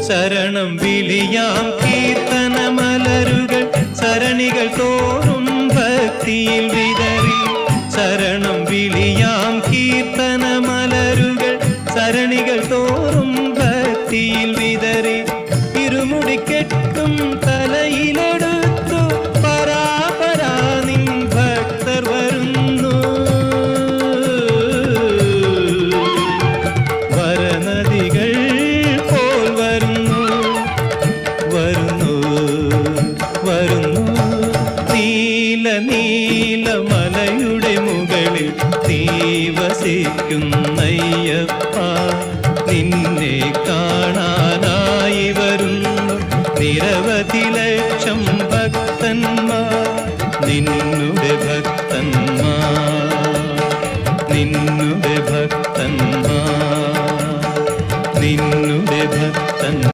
ശരണം വിളിയാം കീർത്തനമലരുകൾ സരണികൾ തോറും ഭക്തിയിൽ വിതറി. ശരണം വിളിയാം കീർത്തനമലരുകൾ സരണികൾ തോറും ഭക്തിയിൽ വിതറി. ഇരുമുടിക്കെട്ടും തലയിലെടുത്തു പരാപരാ നിൻ ഭക്തർ വരുന്നു. വരനദികൾ പോൽ വരുന്നു വരുന്നു വരുന്നു. നീല നീല മലയുടെ മുകളിൽ നീ വസിക്കുന്നയ്യപ്പ, നിന്നെ കാണാനായി വരുന്നു നിരവധി